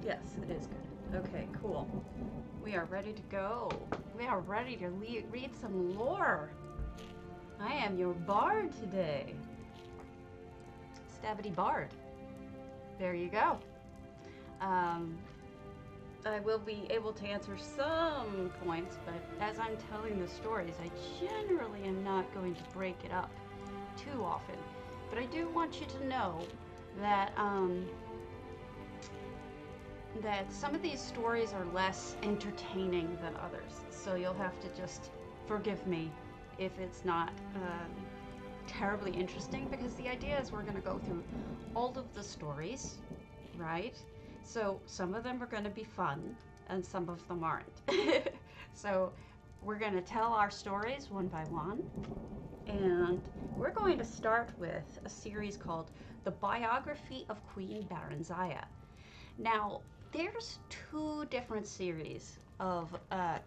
Yes, it is good. Okay, cool. We are ready to go. We are ready to read some lore. I am your bard today. Stavity Bard. There you go. Um, I will be able to answer some points, but as I'm telling the stories, I generally am not going to break it up too often. But I do want you to know that that some of these stories are less entertaining than others. So you'll have to just forgive me if it's not terribly interesting, because the idea is we're going to go through all of the stories, right? So some of them are going to be fun and some of them aren't. So we're going to tell our stories one by one. And we're going to start with a series called The Biography of Queen Baranzaya. Now, there's two different series of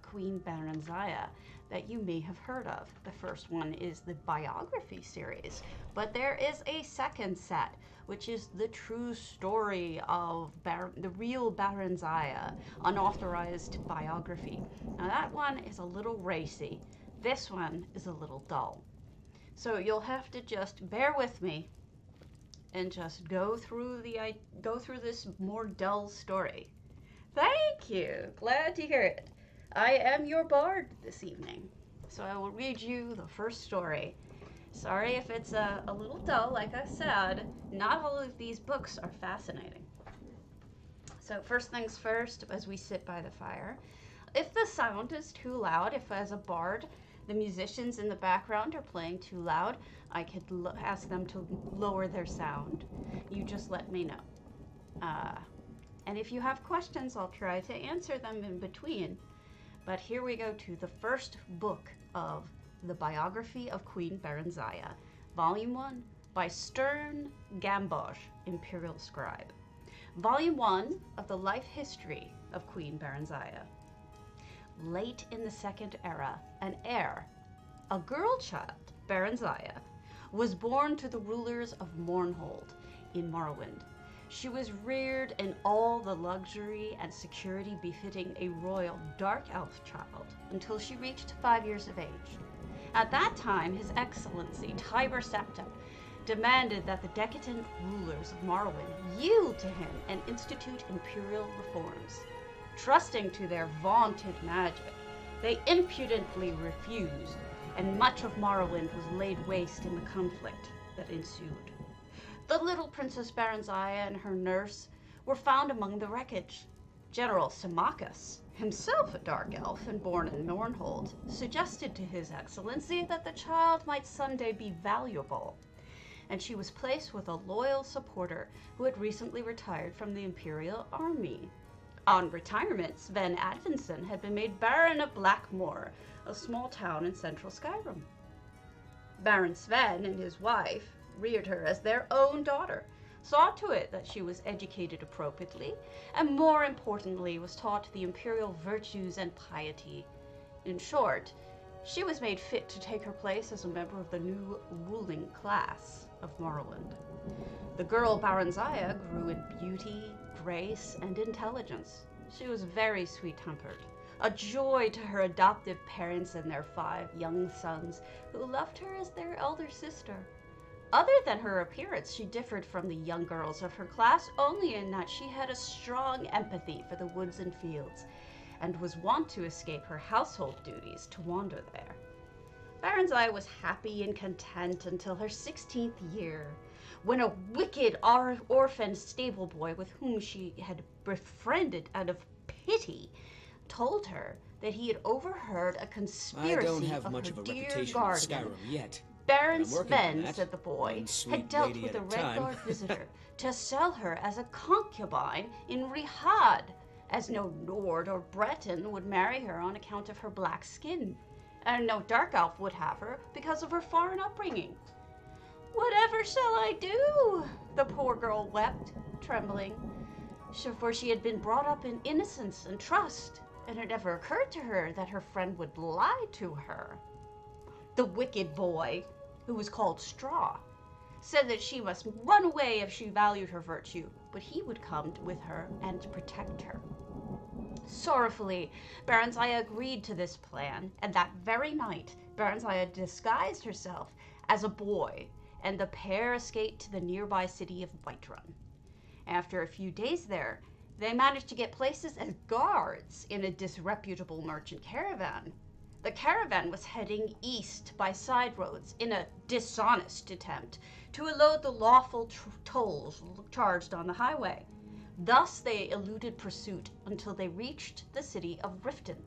Queen Baranzaya that you may have heard of. The first one is the biography series, but there is a second set, which is the true story of the real Baranzaya, unauthorized biography. Now that one is a little racy. This one is a little dull. So you'll have to just bear with me and just go through this more dull story. Thank you. Glad to hear it. I am your bard this evening, so I will read you the first story. Sorry if it's a little dull, like I said. Not all of these books are fascinating. So first things first, as we sit by the fire, if the sound is too loud, if as a bard the musicians in the background are playing too loud, I could ask them to lower their sound. You just let me know. And if you have questions, I'll try to answer them in between. But here we go to the first book of the biography of Queen Baranzaya, Volume 1 by Stern Gamboge, Imperial Scribe. Volume 1 of the life history of Queen Baranzaya. Late in the Second Era, an heir, a girl child, Baranzaya, was born to the rulers of Mournhold in Morrowind. She was reared in all the luxury and security befitting a royal dark elf child until she reached 5 years of age. At that time, His Excellency Tiber Septim demanded that the decadent rulers of Morrowind yield to him and institute imperial reforms. Trusting to their vaunted magic, they impudently refused, and much of Morrowind was laid waste in the conflict that ensued. The little Princess Baranzaya and her nurse were found among the wreckage. General Symmachus, himself a dark elf and born in Mournhold, suggested to His Excellency that the child might someday be valuable, and she was placed with a loyal supporter who had recently retired from the Imperial Army. On retirement, Sven Advinson had been made Baron of Blackmoor, a small town in central Skyrim. Baron Sven and his wife reared her as their own daughter, saw to it that she was educated appropriately, and more importantly was taught the imperial virtues and piety. In short, she was made fit to take her place as a member of the new ruling class of Morrowind. The girl Baranzaya grew in beauty, grace, and intelligence. She was very sweet-tempered, a joy to her adoptive parents and their 5 young sons, who loved her as their elder sister. Other than her appearance, she differed from the young girls of her class only in that she had a strong empathy for the woods and fields, and was wont to escape her household duties to wander there. Baranzaya was happy and content until her 16th year, when a wicked orphan stable boy with whom she had befriended out of pity told her that he had overheard a conspiracy I don't have of much her of a dear reputation in guardian. Skyrim yet. Baron I'm working on Sven, that. said the boy, One sweet had dealt lady with at a a Red time. Guard visitor to sell her as a concubine in Rihad, as no Nord or Breton would marry her on account of her black skin, and no Dark Elf would have her because of her foreign upbringing. "Whatever shall I do?" the poor girl wept, trembling, for she had been brought up in innocence and trust, and it never occurred to her that her friend would lie to her. The wicked boy, who was called Straw, said that she must run away if she valued her virtue, but he would come with her and protect her. Sorrowfully, Baranzaya agreed to this plan, and that very night, Baranzaya disguised herself as a boy, and the pair escaped to the nearby city of Whiterun. After a few days there, they managed to get places as guards in a disreputable merchant caravan. The caravan was heading east by side roads in a dishonest attempt to elude the lawful tolls charged on the highway. Thus they eluded pursuit until they reached the city of Riften,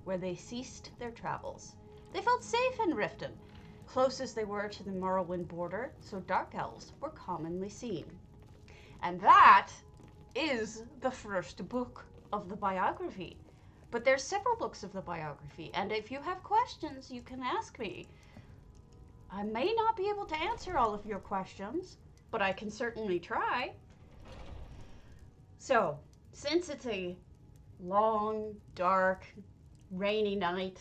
where they ceased their travels. They felt safe in Riften, close as they were to the Morrowind border, so dark elves were commonly seen. And that is the first book of the biography. But there's several books of the biography, and if you have questions, you can ask me. I may not be able to answer all of your questions, but I can certainly try. So, since it's a long, dark, rainy night,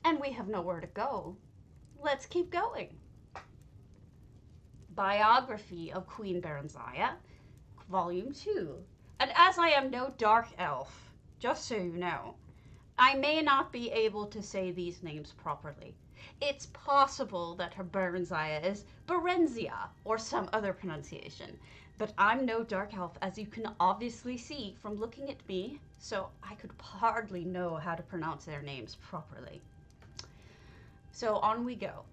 and we have nowhere to go, let's keep going. Biography of Queen Baranzaya, Volume 2. And as I am no dark elf, just so you know, I may not be able to say these names properly. It's possible that her Baranzaya is Berenzia or some other pronunciation, but I'm no dark elf, as you can obviously see from looking at me, so I could hardly know how to pronounce their names properly. So on we go.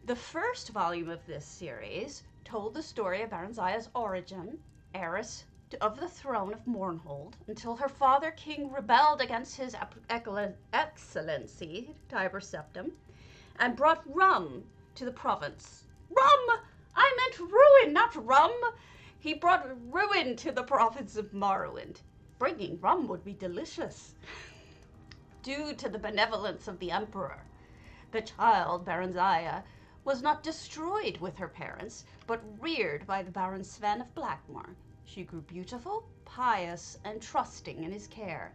The first volume of this series told the story of Baranzaya's origin, heiress of the throne of Mournhold, until her father king rebelled against his excellency, Tiber Septim, and brought rum to the province. Rum! I meant ruin, not rum! He brought ruin to the province of Morrowind. Bringing rum would be delicious. Due to the benevolence of the emperor, the child, Baranzaya, was not destroyed with her parents, but reared by the Baron Sven of Blackmoor. She grew beautiful, pious, and trusting in his care.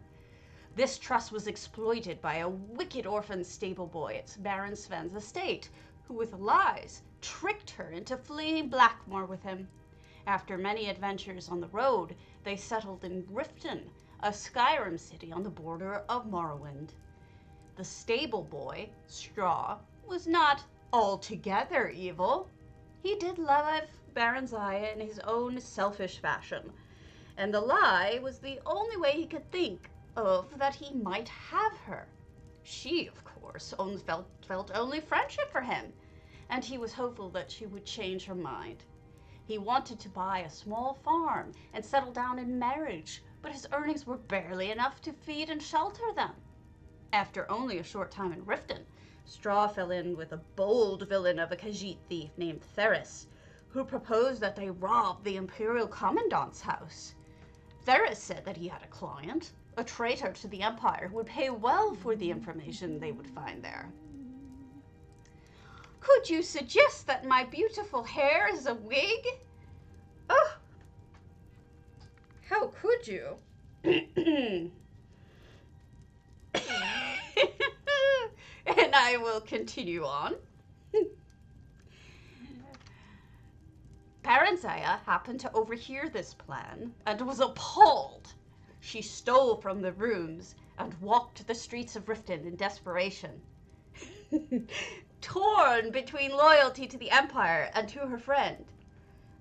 This trust was exploited by a wicked orphan stable boy at Baron Sven's estate, who with lies tricked her into fleeing Blackmoor with him. After many adventures on the road, they settled in Riften, a Skyrim city on the border of Morrowind. The stable boy, Straw, was not altogether evil. He did love Baranzaya in his own selfish fashion, and the lie was the only way he could think of that he might have her. She, of course, felt only friendship for him, and he was hopeful that she would change her mind. He wanted to buy a small farm and settle down in marriage, but his earnings were barely enough to feed and shelter them. After only a short time in Riften, Straw fell in with a bold villain of a Khajiit thief named Theris, who proposed that they rob the Imperial Commandant's house. Theris said that he had a client, a traitor to the Empire, who would pay well for the information they would find there. Could you suggest that my beautiful hair is a wig? Oh, how could you? And I will continue on. Baranzaya happened to overhear this plan and was appalled. She stole from the rooms and walked the streets of Riften in desperation. Torn between loyalty to the Empire and to her friend.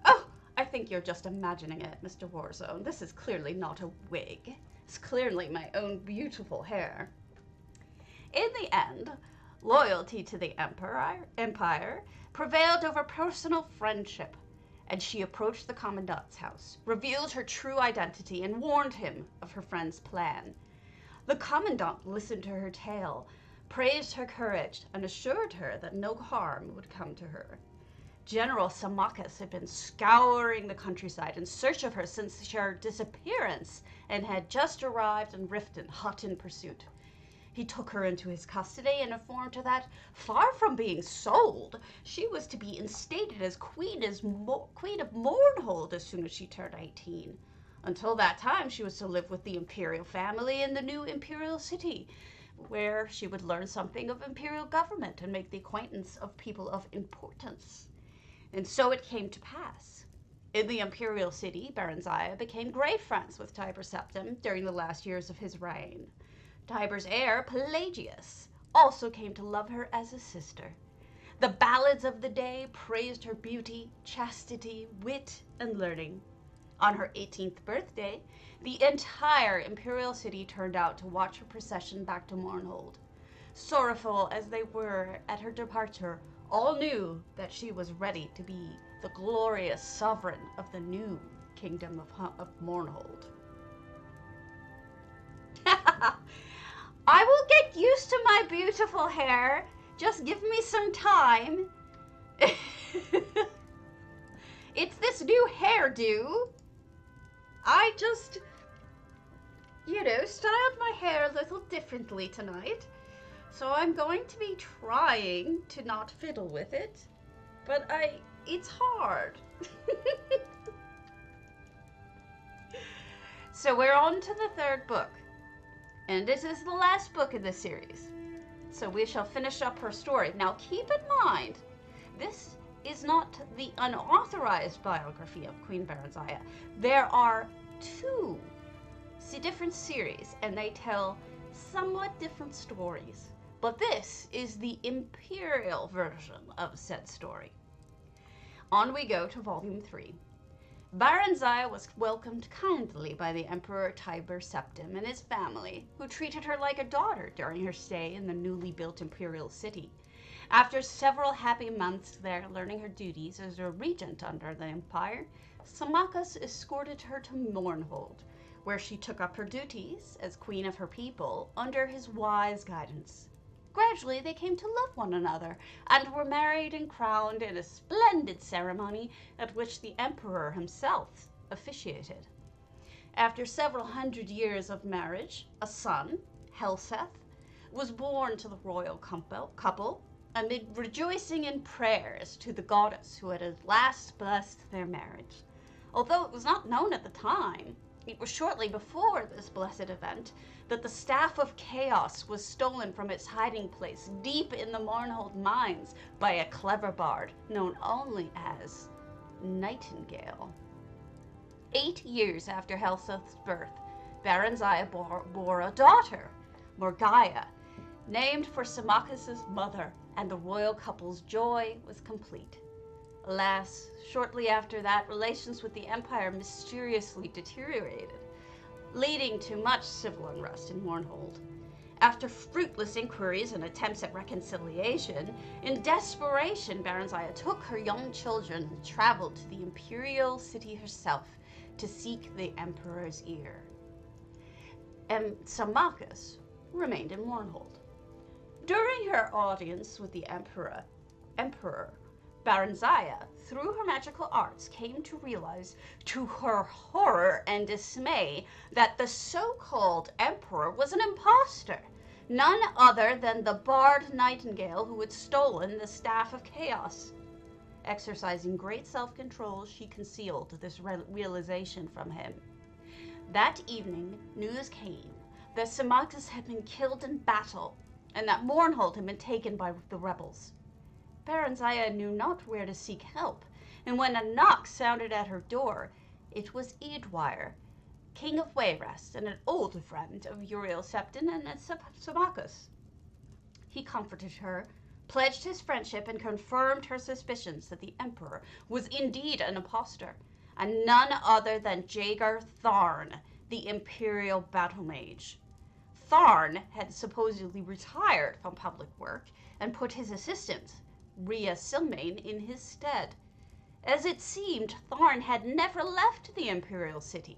Oh, I think you're just imagining it, Mr. Warzone. This is clearly not a wig. It's clearly my own beautiful hair. In the end, loyalty to the Empire prevailed over personal friendship, and she approached the Commandant's house, revealed her true identity, and warned him of her friend's plan. The Commandant listened to her tale, praised her courage, and assured her that no harm would come to her. General Samachus had been scouring the countryside in search of her since her disappearance and had just arrived in Riften, hot in pursuit. He took her into his custody and informed her that, far from being sold, she was to be instated as Queen of Mournhold as soon as she turned 18. Until that time, she was to live with the imperial family in the new imperial city, where she would learn something of imperial government and make the acquaintance of people of importance. And so it came to pass. In the imperial city, Baranziah became great friends with Tiber Septim during the last years of his reign. Tiber's heir, Pelagius, also came to love her as a sister. The ballads of the day praised her beauty, chastity, wit, and learning. On her 18th birthday, the entire imperial city turned out to watch her procession back to Mournhold. Sorrowful as they were at her departure, all knew that she was ready to be the glorious sovereign of the new kingdom of Mournhold. I will get used to my beautiful hair. Just give me some time. It's this new hairdo. I just, styled my hair a little differently tonight. So I'm going to be trying to not fiddle with it. But it's hard. So we're on to the third book. And this is the last book in the series. So we shall finish up her story. Now keep in mind, this is not the unauthorized biography of Queen Baranziah. There are two different series, and they tell somewhat different stories. But this is the imperial version of said story. On we go to Volume 3. Baranziah was welcomed kindly by the Emperor Tiber Septim and his family, who treated her like a daughter during her stay in the newly built imperial city. After several happy months there learning her duties as a regent under the empire, Symmachus escorted her to Mournhold, where she took up her duties as queen of her people under his wise guidance. Gradually they came to love one another and were married and crowned in a splendid ceremony at which the emperor himself officiated. After several hundred years of marriage, a son, Helseth, was born to the royal couple amid rejoicing and prayers to the goddess who had at last blessed their marriage. Although it was not known at the time, it was shortly before this blessed event that the Staff of Chaos was stolen from its hiding place deep in the Mournhold mines by a clever bard known only as Nightingale. 8 years after Helseth's birth, Baranziah bore a daughter, Morgaya, named for Symmachus' mother, and the royal couple's joy was complete. Alas, shortly after that, relations with the empire mysteriously deteriorated, leading to much civil unrest in Mournhold. After fruitless inquiries and attempts at reconciliation, in desperation, Baranziah took her young children and traveled to the imperial city herself to seek the emperor's ear. And Symmachus remained in Mournhold. During her audience with the emperor, Baranziah, through her magical arts, came to realize, to her horror and dismay, that the so-called emperor was an impostor, none other than the bard Nightingale who had stolen the Staff of Chaos. Exercising great self-control, she concealed this realization from him. That evening, news came that Symmachus had been killed in battle, and that Mournhold had been taken by the rebels. Baranziah knew not where to seek help, and when a knock sounded at her door, it was Eadwire, king of Wayrest and an old friend of Uriel Septim and Symmachus. He comforted her, pledged his friendship, and confirmed her suspicions that the emperor was indeed an impostor, and none other than Jagar Tharn, the imperial battle mage. Tharn had supposedly retired from public work and put his assistant, Rhea Silmain, in his stead. As it seemed, Tharn had never left the imperial city.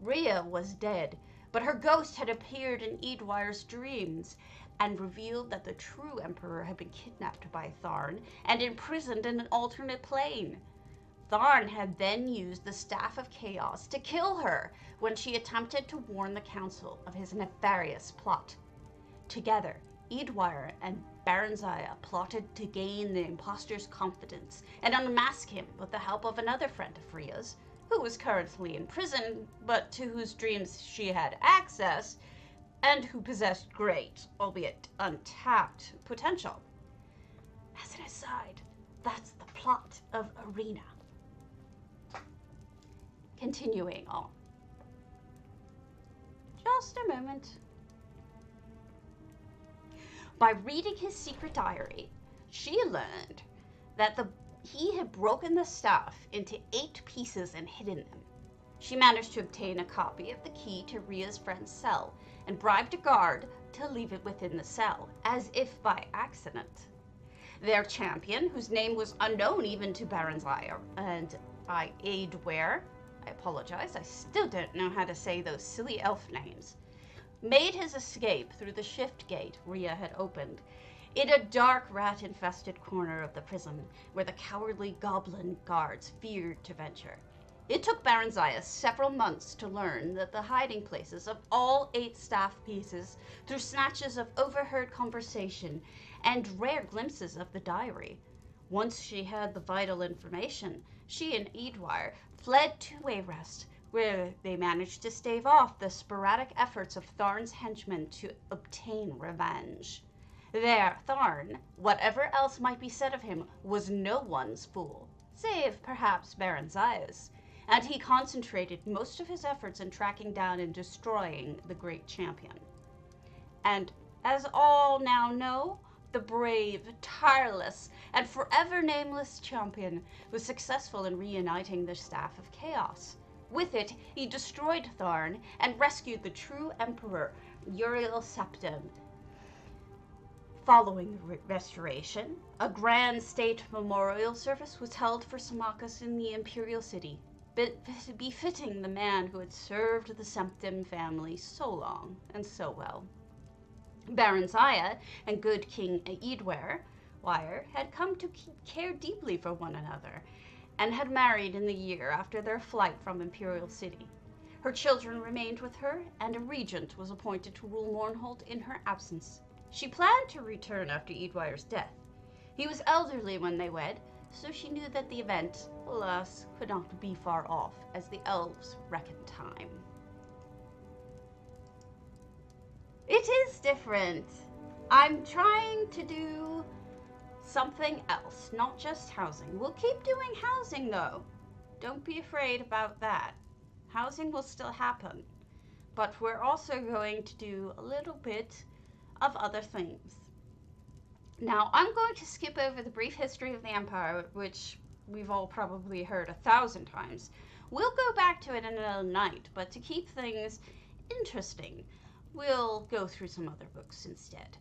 Rhea was dead, but her ghost had appeared in Eadwire's dreams and revealed that the true emperor had been kidnapped by Tharn and imprisoned in an alternate plane. Tharn had then used the Staff of Chaos to kill her when she attempted to warn the council of his nefarious plot. Together, Eadwire and Baranziah plotted to gain the impostor's confidence and unmask him with the help of another friend of Rhea's, who was currently in prison, but to whose dreams she had access, and who possessed great, albeit untapped, potential. As an aside, that's the plot of Arena. Continuing on. Just a moment. By reading his secret diary, she learned that he had broken the staff into 8 pieces and hidden them. She managed to obtain a copy of the key to Rhea's friend's cell and bribed a guard to leave it within the cell, as if by accident. Their champion, whose name was unknown even to Baron Zaya and Aidware, I apologize, I still don't know how to say those silly elf names, made his escape through the shift gate Rhea had opened, in a dark rat-infested corner of the prison where the cowardly goblin guards feared to venture. It took Baron Zaya several months to learn that the hiding places of all 8 staff pieces through snatches of overheard conversation and rare glimpses of the diary. Once she had the vital information, she and Edwire fled to Wayrest, where they managed to stave off the sporadic efforts of Tharn's henchmen to obtain revenge. There, Tharn, whatever else might be said of him, was no one's fool, save perhaps Baron Zaya's, and he concentrated most of his efforts in tracking down and destroying the great champion. And as all now know, the brave, tireless, and forever nameless champion was successful in reuniting the Staff of Chaos. With it, he destroyed Tharn and rescued the true Emperor, Uriel Septim. Following the restoration, a grand state memorial service was held for Symmachus in the Imperial City, befitting the man who had served the Septim family so long and so well. Baron Zaya and good King Edwire had come to care deeply for one another, and had married in the year after their flight from Imperial City. Her children remained with her, and a regent was appointed to rule Mournhold in her absence. She planned to return after Edwire's death. He was elderly when they wed, so she knew that the event, alas, could not be far off, as the elves reckon time. It is different. I'm trying to do something else, not just housing. We'll keep doing housing, though. Don't be afraid about that. Housing will still happen. But we're also going to do a little bit of other things. Now, I'm going to skip over the brief history of the Empire, which we've all probably heard 1,000 times. We'll go back to it in another night, but to keep things interesting, we'll go through some other books instead.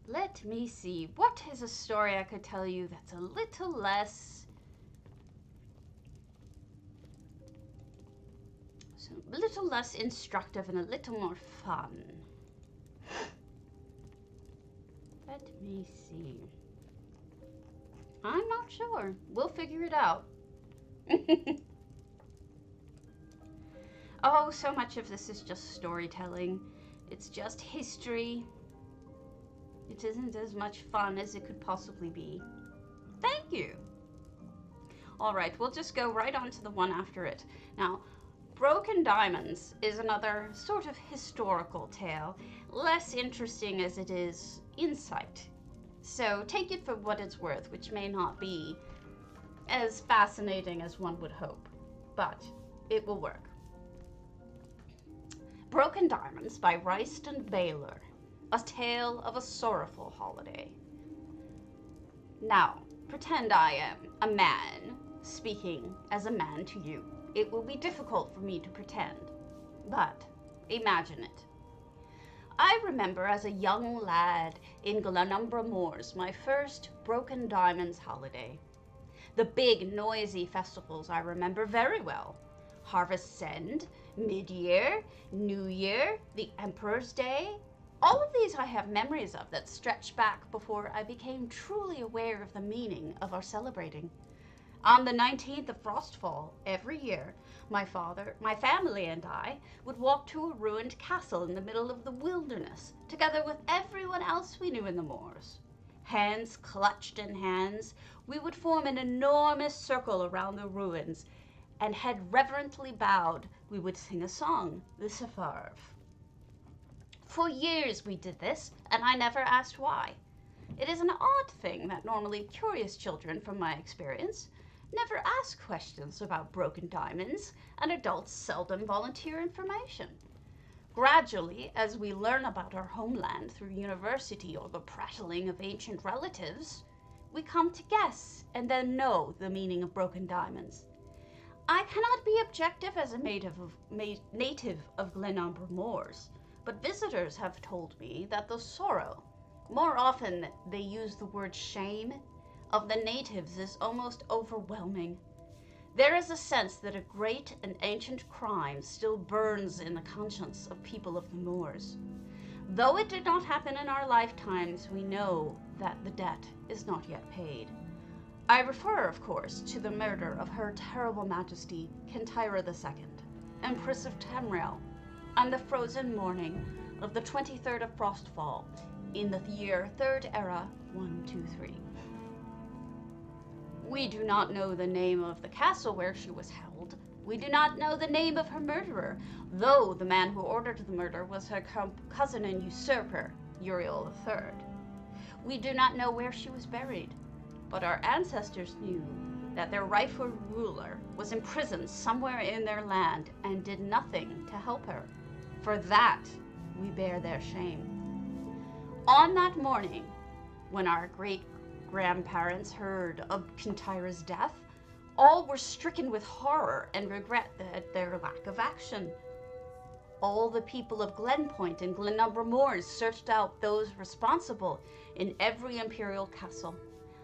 Let me see. What is a story I could tell you that's a little less... instructive and a little more fun? Let me see. I'm not sure. We'll figure it out. Oh, so much of this is just storytelling. It's just history. It isn't as much fun as it could possibly be. Thank you. All right, we'll just go right on to the one after it. Now, Broken Diamonds is another sort of historical tale, less interesting as it is insight. So take it for what it's worth, which may not be as fascinating as one would hope, but it will work. Broken Diamonds by Ryston Baylor, a tale of a sorrowful holiday. Now, pretend I am a man speaking as a man to you. It will be difficult for me to pretend, but imagine it. I remember as a young lad in Glenumbra Moors my first Broken Diamonds holiday. The big, noisy festivals I remember very well. Harvest's End, Mid-Year, New Year, the Emperor's Day. All of these I have memories of that stretch back before I became truly aware of the meaning of our celebrating. On the 19th of Frostfall, every year, my family and I would walk to a ruined castle in the middle of the wilderness, together with everyone else we knew in the moors. Hands clutched in hands, we would form an enormous circle around the ruins, and head reverently bowed, we would sing a song, the Sepharv. For years we did this, and I never asked why. It is an odd thing that normally curious children, from my experience, never ask questions about broken diamonds, and adults seldom volunteer information. Gradually, as we learn about our homeland through university or the prattling of ancient relatives, we come to guess and then know the meaning of broken diamonds. I cannot be objective as a native of Glenumbra Moors, but visitors have told me that the sorrow, more often they use the word shame, of the natives is almost overwhelming. There is a sense that a great and ancient crime still burns in the conscience of people of the Moors. Though it did not happen in our lifetimes, we know that the debt is not yet paid. I refer, of course, to the murder of Her Terrible Majesty Kintyre II, Empress of Tamriel, on the frozen morning of the 23rd of Frostfall in the year 3rd Era 123. We do not know the name of the castle where she was held. We do not know the name of her murderer, though the man who ordered the murder was her cousin and usurper, Uriel III. We do not know where she was buried, but our ancestors knew that their rightful ruler was imprisoned somewhere in their land and did nothing to help her. For that, we bear their shame. On that morning, when our great-grandparents heard of Kintyre's death, all were stricken with horror and regret at their lack of action. All the people of Glenpoint and Glenumbra Moors searched out those responsible in every imperial castle.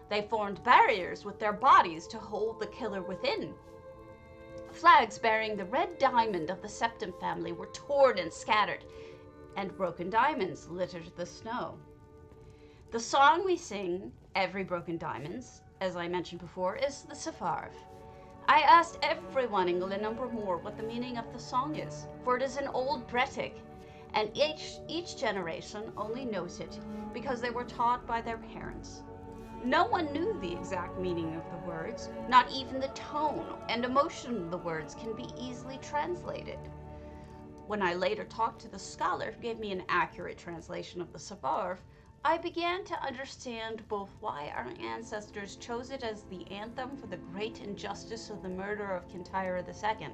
They formed barriers with their bodies to hold the killer within. Flags bearing the red diamond of the Septim family were torn and scattered, and broken diamonds littered the snow. The song we sing, Every Broken Diamonds, as I mentioned before, is the Sepharv. I asked everyone in Glenumbra Moor what the meaning of the song is, for it is an old Bretic, and each generation only knows it because they were taught by their parents. No one knew the exact meaning of the words, not even the tone and emotion of the words can be easily translated. When I later talked to the scholar who gave me an accurate translation of the Sepharv, I began to understand both why our ancestors chose it as the anthem for the great injustice of the murder of Kintyre II,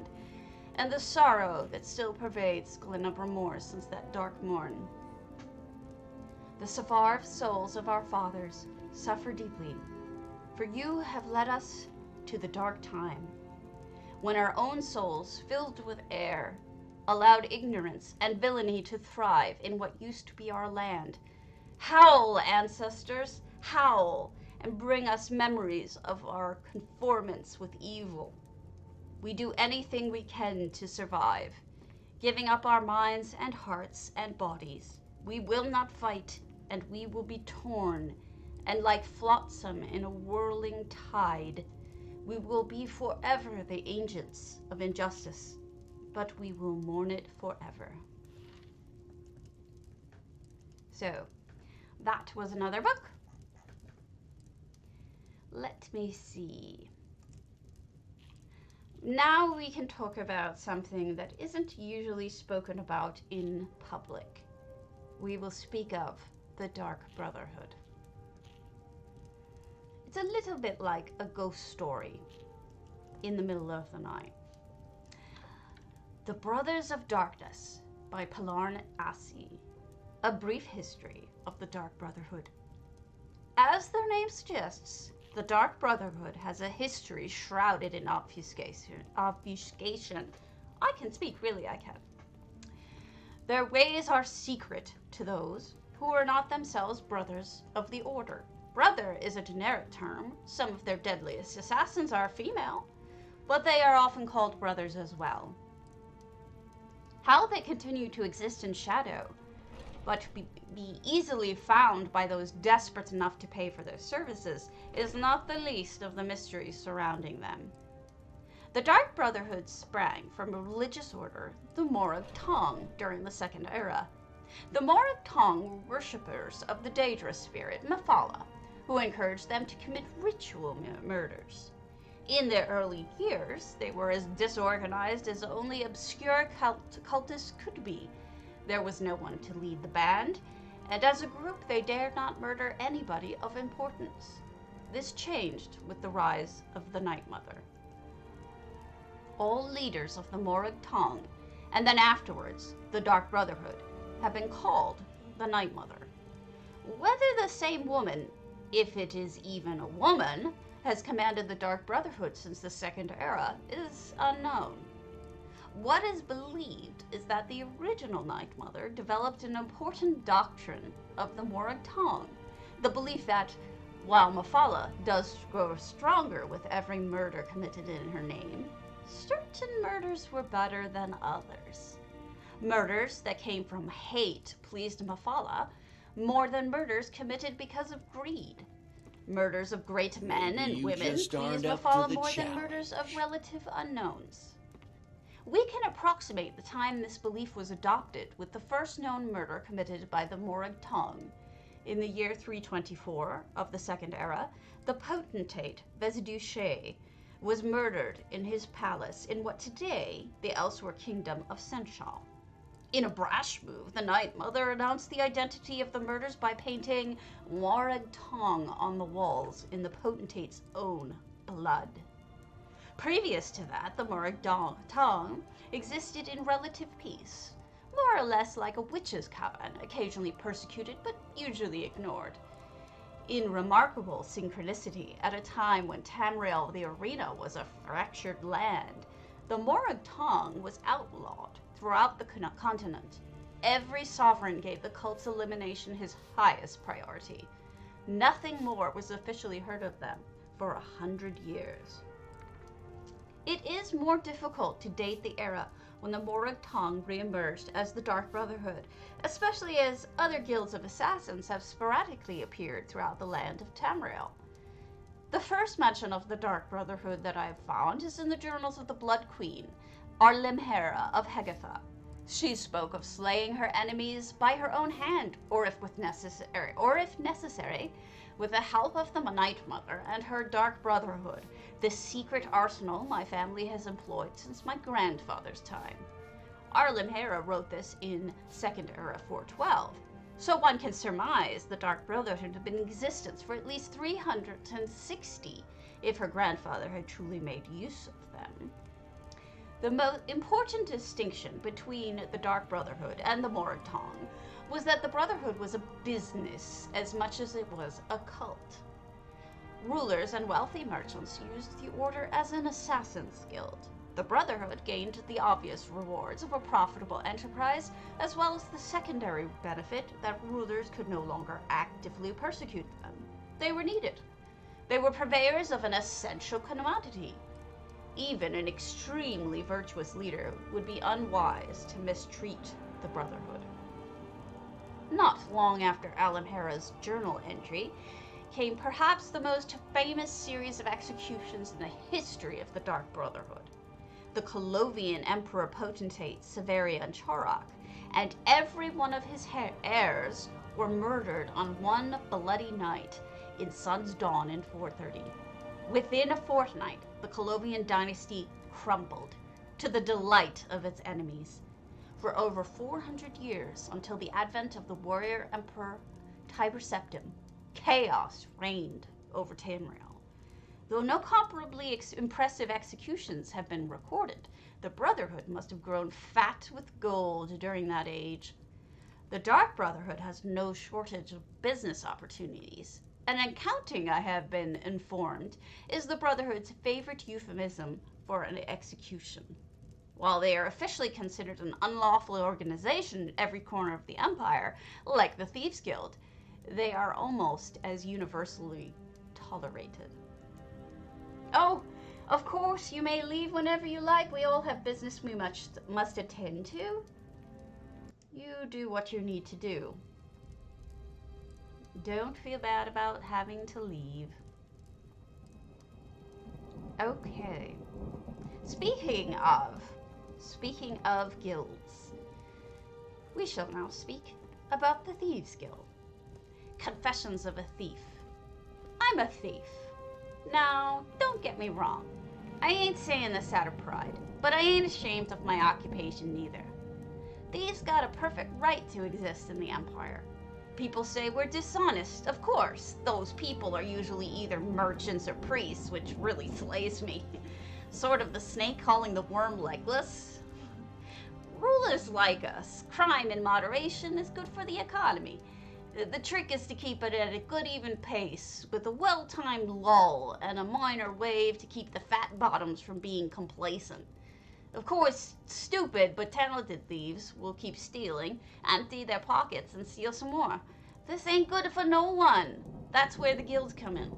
and the sorrow that still pervades Glenumbra Moor since that dark morn. The Sepharv souls of our fathers suffer deeply, for you have led us to the dark time, when our own souls, filled with air, allowed ignorance and villainy to thrive in what used to be our land. Howl, ancestors, howl, and bring us memories of our conformance with evil. We do anything we can to survive, giving up our minds and hearts and bodies. We will not fight, and we will be torn, and like flotsam in a whirling tide, we will be forever the agents of injustice, but we will mourn it forever. So, that was another book. Let me see. Now we can talk about something that isn't usually spoken about in public. We will speak of the Dark Brotherhood. It's a little bit like a ghost story in the middle of the night. The Brothers of Darkness by Pilarn Assi. A brief history of the Dark Brotherhood. As their name suggests, the Dark Brotherhood has a history shrouded in obfuscation. I can speak, really, I can. Their ways are secret to those who are not themselves brothers of the Order. Brother is a generic term. Some of their deadliest assassins are female, but they are often called brothers as well. How they continue to exist in shadow, but be easily found by those desperate enough to pay for their services, is not the least of the mysteries surrounding them. The Dark Brotherhood sprang from a religious order, the Morag Tong, during the Second Era. The Morag Tong were worshippers of the Daedra spirit, Mephala, who encouraged them to commit ritual murders. In their early years, they were as disorganized as only obscure cultists could be. There was no one to lead the band, and as a group they dared not murder anybody of importance. this changed with the rise of the Night Mother. All leaders of the Morag Tong, and then afterwards the Dark Brotherhood, have been called the Night Mother. Whether the same woman, if it is even a woman, has commanded the Dark Brotherhood since the Second Era is unknown. What is believed is that the original Night Mother developed an important doctrine of the Morag Tong, the belief that, while Mafala does grow stronger with every murder committed in her name, certain murders were better than others. Murders that came from hate pleased Mafala more than murders committed because of greed. Murders of great men and women pleased Mafala more than murders of relative unknowns. We can approximate the time this belief was adopted with the first known murder committed by the Morag Tong. In the year 324 of the Second Era, the potentate Vezduche was murdered in his palace in what today the Elsewhere Kingdom of Senchal. In a brash move, the Night Mother announced the identity of the murders by painting Morag Tong on the walls in the potentate's own blood. Previous to that, the Morag Tong existed in relative peace, more or less like a witch's coven, occasionally persecuted but usually ignored. In remarkable synchronicity, at a time when Tamriel the Arena was a fractured land, the Morag Tong was outlawed throughout the continent. Every sovereign gave the cult's elimination his highest priority. Nothing more was officially heard of them for 100 years. It is more difficult to date the era when the Morag Tong re-emerged as the Dark Brotherhood, especially as other guilds of assassins have sporadically appeared throughout the land of Tamriel. The first mention of the Dark Brotherhood that I have found is in the journals of the Blood Queen, Arlimhera of Hegatha. She spoke of slaying her enemies by her own hand, or if necessary, with the help of the Night Mother and her Dark Brotherhood, the secret arsenal my family has employed since my grandfather's time. Arlimhera wrote this in Second Era 412, so one can surmise the Dark Brotherhood had been in existence for at least 360 if her grandfather had truly made use of them. The most important distinction between the Dark Brotherhood and the Morag Tong was that the Brotherhood was a business as much as it was a cult. Rulers and wealthy merchants used the order as an assassin's guild. The Brotherhood gained the obvious rewards of a profitable enterprise, as well as the secondary benefit that rulers could no longer actively persecute them. They were needed. They were purveyors of an essential commodity. Even an extremely virtuous leader would be unwise to mistreat the Brotherhood. Not long after Alimhera's journal entry came perhaps the most famous series of executions in the history of the Dark Brotherhood. The Colovian Emperor Potentate Severian Chorak and every one of his heirs were murdered on one bloody night in Sun's Dawn in 430. Within a fortnight, the Colovian dynasty crumbled, to the delight of its enemies. For over 400 years, until the advent of the warrior emperor Tiber Septim, chaos reigned over Tamriel. Though no comparably impressive executions have been recorded, the Brotherhood must have grown fat with gold during that age. The Dark Brotherhood has no shortage of business opportunities. An accounting, I have been informed, is the Brotherhood's favorite euphemism for an execution. While they are officially considered an unlawful organization in every corner of the Empire, like the Thieves' Guild, they are almost as universally tolerated. Oh, of course, you may leave whenever you like. We all have business we must attend to. You do what you need to do. Don't feel bad about having to leave. Okay. Speaking of guilds, we shall now speak about the Thieves' Guild. Confessions of a Thief. I'm a thief. Now, don't get me wrong. I ain't saying this out of pride, but I ain't ashamed of my occupation neither. Thieves got a perfect right to exist in the Empire. People say we're dishonest. Of course, those people are usually either merchants or priests, which really slays me. Sort of the snake calling the worm legless. Rulers like us. Crime in moderation is good for the economy. The trick is to keep it at a good even pace, with a well-timed lull and a minor wave to keep the fat bottoms from being complacent. Of course, stupid but talented thieves will keep stealing, empty their pockets, and steal some more. This ain't good for no one. That's where the guilds come in.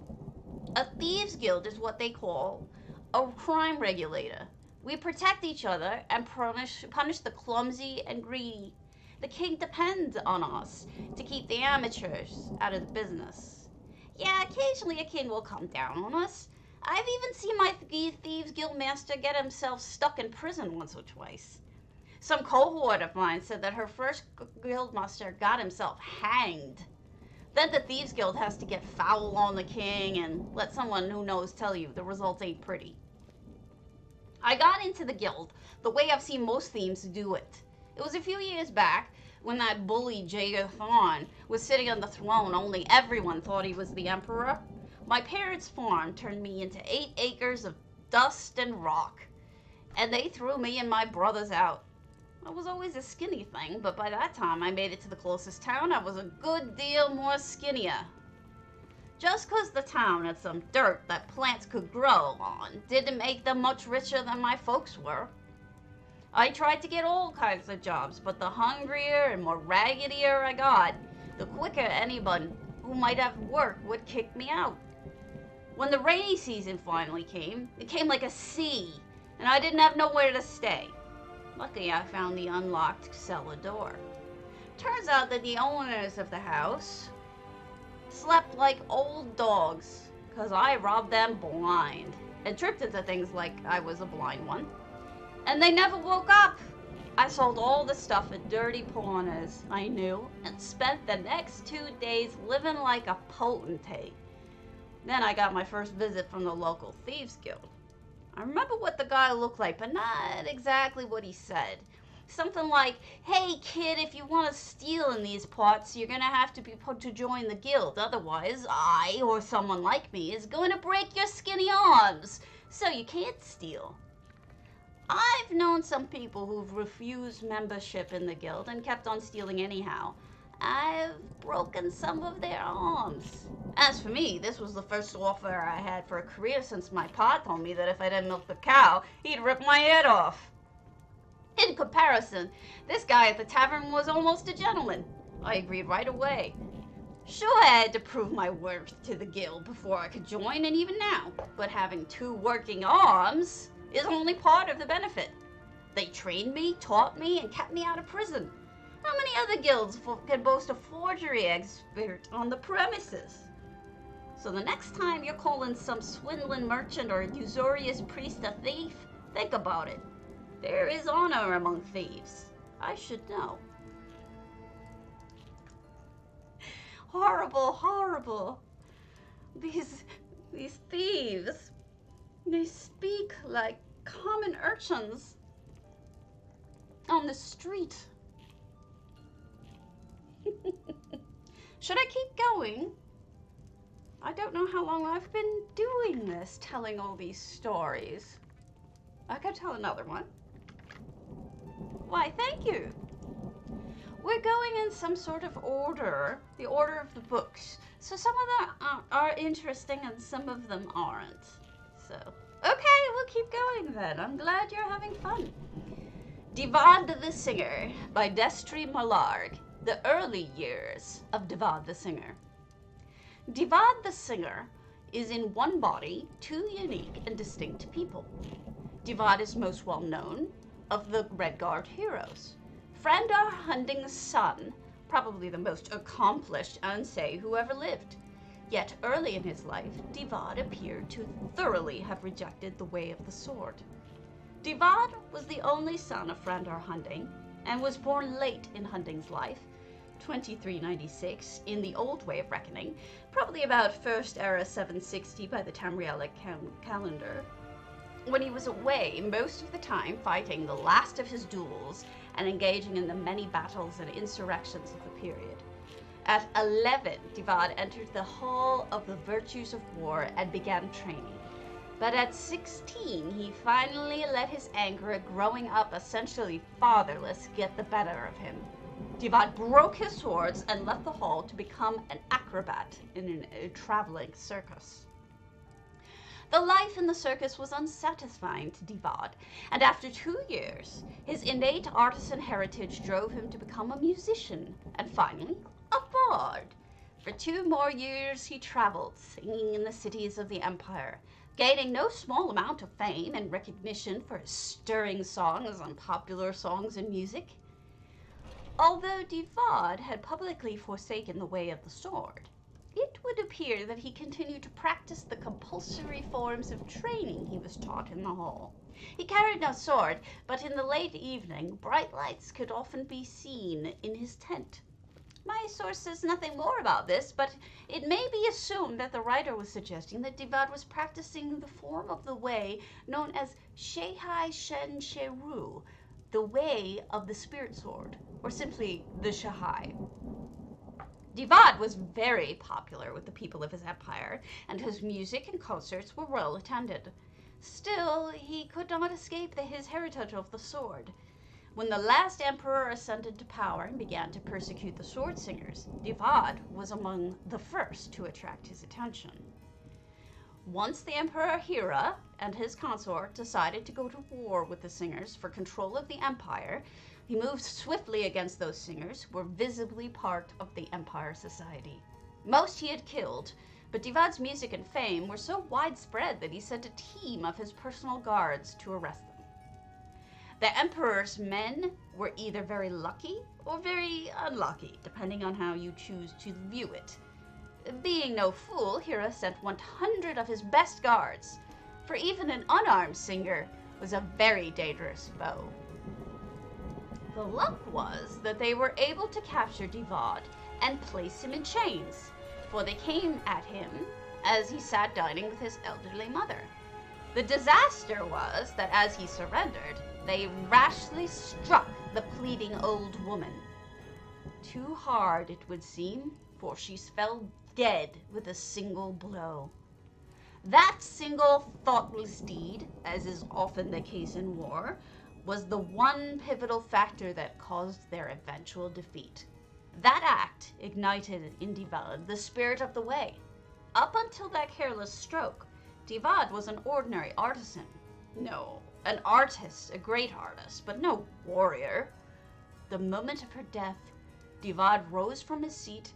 A thieves' guild is what they call a crime regulator. We protect each other and punish the clumsy and greedy. The king depends on us to keep the amateurs out of the business. Yeah, occasionally a king will come down on us. I've even seen my thieves guild master get himself stuck in prison once or twice. Some cohort of mine said that her first guild master got himself hanged. Then the thieves guild has to get foul on the king and let someone who knows tell you the result ain't pretty. I got into the guild the way I've seen most thieves do it. It was a few years back when that bully Jaeger Thorn was sitting on the throne, only everyone thought he was the emperor. My parents' farm turned me into 8 acres of dust and rock, and they threw me and my brothers out. I was always a skinny thing, but by that time I made it to the closest town, I was a good deal more skinnier. Just 'cause the town had some dirt that plants could grow on didn't make them much richer than my folks were. I tried to get all kinds of jobs, but the hungrier and more raggedier I got, the quicker anyone who might have work would kick me out. When the rainy season finally came, it came like a sea, and I didn't have nowhere to stay. Luckily, I found the unlocked cellar door. Turns out that the owners of the house slept like old dogs, 'cause I robbed them blind and tripped into things like I was a blind one. And they never woke up. I sold all the stuff at dirty pawners I knew and spent the next 2 days living like a potentate. Then I got my first visit from the local thieves guild. I remember what the guy looked like, but not exactly what he said. Something like, "Hey kid, if you want to steal in these parts, you're going to have to be put to join the guild. Otherwise, I, or someone like me, is going to break your skinny arms. So you can't steal." I've known some people who've refused membership in the guild and kept on stealing anyhow. I've broken some of their arms. As for me, this was the first offer I had for a career since my pa told me that if I didn't milk the cow, he'd rip my head off. In comparison, this guy at the tavern was almost a gentleman. I agreed right away. Sure, I had to prove my worth to the guild before I could join, and even now, but having 2 working arms is only part of the benefit. They trained me, taught me, and kept me out of prison. How many other guilds can boast a forgery expert on the premises? So the next time you're calling some swindling merchant or usurious priest a thief, think about it. There is honor among thieves. I should know. Horrible, horrible. These thieves, they speak like common urchins on the street. Should I keep going? I don't know how long I've been doing this, telling all these stories. I could tell another one. Why, thank you. We're going in some sort of order, the order of the books. So some of them are interesting and some of them aren't. So, okay, we'll keep going then. I'm glad you're having fun. Divad the Singer by Destry Malarg. The early years of Divad the Singer. Divad the Singer is in one body 2 unique and distinct people. Divad is most well known of the Redguard heroes. Frandar Hunding's son, probably the most accomplished Unsay who ever lived. Yet early in his life, Divad appeared to thoroughly have rejected the way of the sword. Divad was the only son of Frandar Hunding and was born late in Hunding's life, 2396 in the old way of reckoning, probably about First Era 760 by the Tamrielic calendar, when he was away most of the time fighting the last of his duels and engaging in the many battles and insurrections of the period. At 11, Divad entered the Hall of the Virtues of War and began training. But at 16, he finally let his anger at growing up essentially fatherless get the better of him. Divad broke his swords and left the hall to become an acrobat in a traveling circus. The life in the circus was unsatisfying to Divad, and after 2 years, his innate artisan heritage drove him to become a musician, and finally, a bard. For 2 more years he traveled, singing in the cities of the empire, gaining no small amount of fame and recognition for his stirring songs and popular songs and music. Although Divad had publicly forsaken the way of the sword, it would appear that he continued to practice the compulsory forms of training he was taught in the hall. He carried no sword, but in the late evening, bright lights could often be seen in his tent. My source says nothing more about this, but it may be assumed that the writer was suggesting that Divad was practicing the form of the way known as Shehai Shen Sheru, the way of the spirit sword, or simply the Shehai. Divad was very popular with the people of his empire, and his music and concerts were well attended. Still, he could not escape his heritage of the sword. When the last emperor ascended to power and began to persecute the sword singers, Divad was among the first to attract his attention. Once the Emperor Hira and his consort decided to go to war with the singers for control of the empire, he moved swiftly against those singers who were visibly part of the empire society. Most he had killed, but Divad's music and fame were so widespread that he sent a team of his personal guards to arrest them. The emperor's men were either very lucky or very unlucky, depending on how you choose to view it. Being no fool, Hira sent 100 of his best guards, for even an unarmed singer was a very dangerous foe. The luck was that they were able to capture Divad and place him in chains, for they came at him as he sat dining with his elderly mother. The disaster was that as he surrendered, they rashly struck the pleading old woman. Too hard, it would seem, for she fell dead with a single blow. That single thoughtless deed, as is often the case in war, was the one pivotal factor that caused their eventual defeat. That act ignited in Divad the spirit of the way. Up until that careless stroke, Divad was an ordinary artisan. No, an artist, a great artist, but no warrior. The moment of her death, Divad rose from his seat,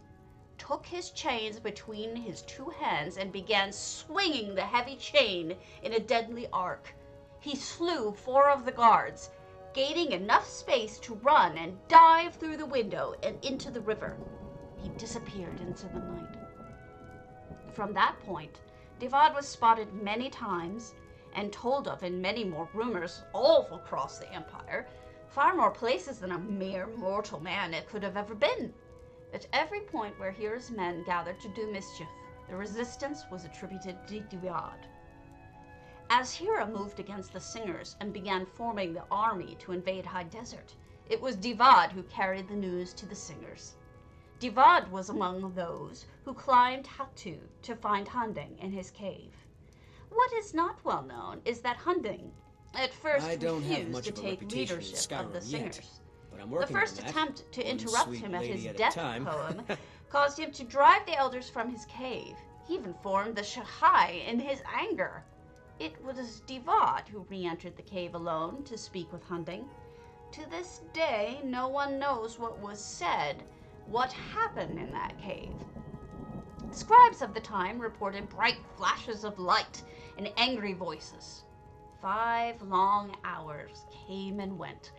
took his chains between his 2 hands, and began swinging the heavy chain in a deadly arc. He slew 4 of the guards, gaining enough space to run and dive through the window and into the river. He disappeared into the night. From that point, Divad was spotted many times and told of in many more rumors all across the empire, far more places than a mere mortal man it could have ever been. At every point where Hira's men gathered to do mischief, the resistance was attributed to Divad. As Hira moved against the singers and began forming the army to invade High Desert, it was Divad who carried the news to the singers. Divad was among those who climbed Hatu to find Hunding in his cave. What is not well known is that Hunding at first refused to take leadership of the singers. The first attempt to interrupt him at his death poem caused him to drive the elders from his cave. He even formed the Shehai in his anger. It was Divad who re-entered the cave alone to speak with Hunding. To this day, no one knows what was said, what happened in that cave. Scribes of the time reported bright flashes of light and angry voices. 5 long hours came and went.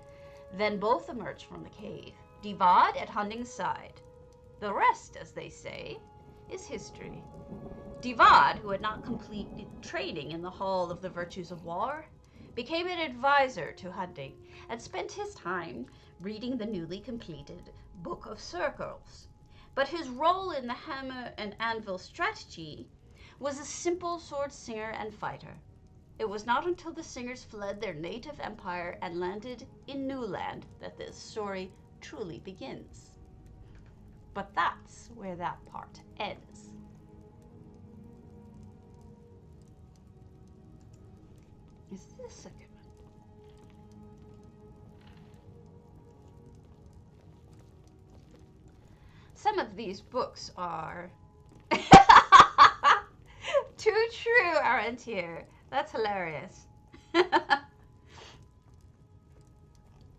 Then both emerged from the cave, Divad at Hunding's side. The rest, as they say, is history. Divad, who had not completed training in the Hall of the Virtues of War, became an advisor to Hunding and spent his time reading the newly completed Book of Circles. But his role in the hammer and anvil strategy was a simple sword singer and fighter. It was not until the singers fled their native empire and landed in New Land that this story truly begins. But that's where that part ends. Is this a good one? Some of these books are too true, aren't you? That's hilarious.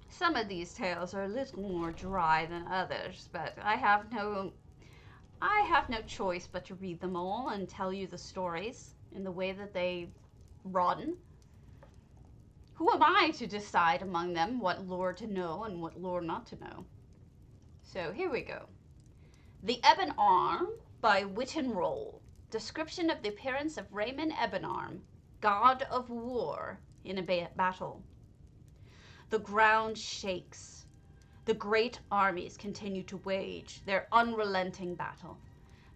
Some of these tales are a little more dry than others, but I have no choice but to read them all and tell you the stories in the way that they run. Who am I to decide among them what lore to know and what lore not to know? So here we go. The Ebon Arm by Whittenroll. Description of the appearance of Raymond Ebonarm, god of war, in a battle. The ground shakes. The great armies continue to wage their unrelenting battle.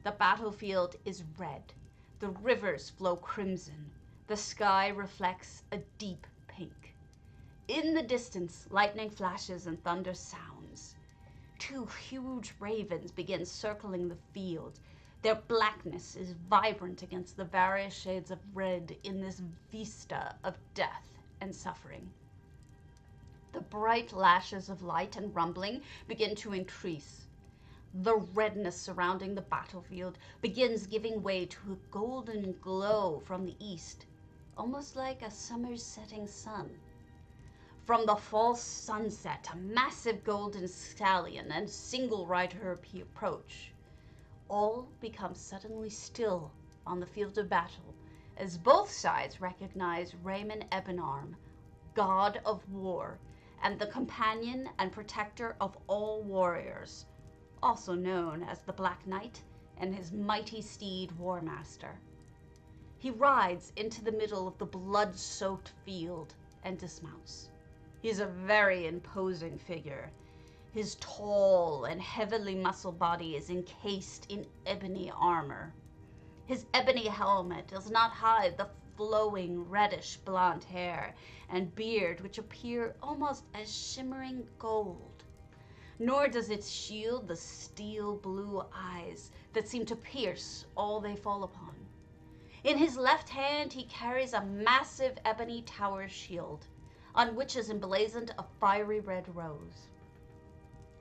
The battlefield is red. The rivers flow crimson. The sky reflects a deep pink. In the distance, lightning flashes and thunder sounds. Two huge ravens begin circling the field. Their blackness is vibrant against the various shades of red in this vista of death and suffering. The bright lashes of light and rumbling begin to increase. The redness surrounding the battlefield begins giving way to a golden glow from the east, almost like a summer's setting sun. From the false sunset, a massive golden stallion and single rider approach. All becomes suddenly still on the field of battle as both sides recognize Raymond Ebonarm, god of war, and the companion and protector of all warriors, also known as the Black Knight and his mighty steed Warmaster. He rides into the middle of the blood-soaked field and dismounts. He's a very imposing figure. His tall and heavily muscled body is encased in ebony armor. His ebony helmet does not hide the flowing reddish blonde hair and beard which appear almost as shimmering gold. Nor does it shield the steel blue eyes that seem to pierce all they fall upon. In his left hand he carries a massive ebony tower shield, on which is emblazoned a fiery red rose.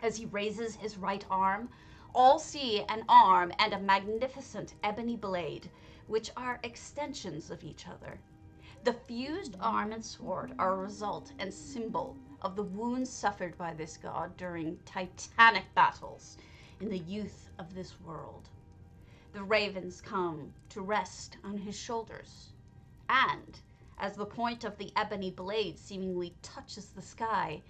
As he raises his right arm, all see an arm and a magnificent ebony blade, which are extensions of each other. The fused arm and sword are a result and symbol of the wounds suffered by this god during titanic battles in the youth of this world. The ravens come to rest on his shoulders, and as the point of the ebony blade seemingly touches the sky,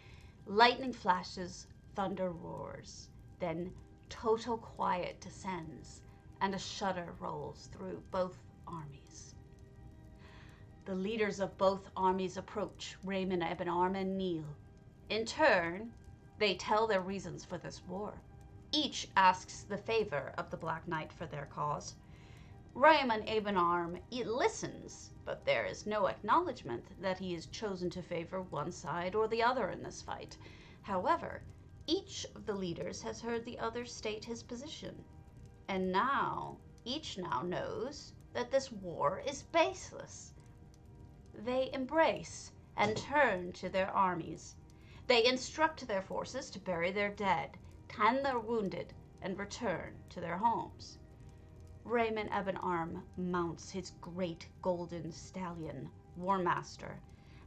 lightning flashes, thunder roars, then total quiet descends, and a shudder rolls through both armies. The leaders of both armies approach Raymond Ebonarm and kneel. In turn, they tell their reasons for this war. Each asks the favor of the Black Knight for their cause. Raymond Ebonarm listens, but there is no acknowledgement that he is chosen to favor one side or the other in this fight. However, each of the leaders has heard the other state his position, and each now knows that this war is baseless. They embrace and turn to their armies. They instruct their forces to bury their dead, tend their wounded, and return to their homes. Raymond Ebonarm mounts his great golden stallion, Warmaster,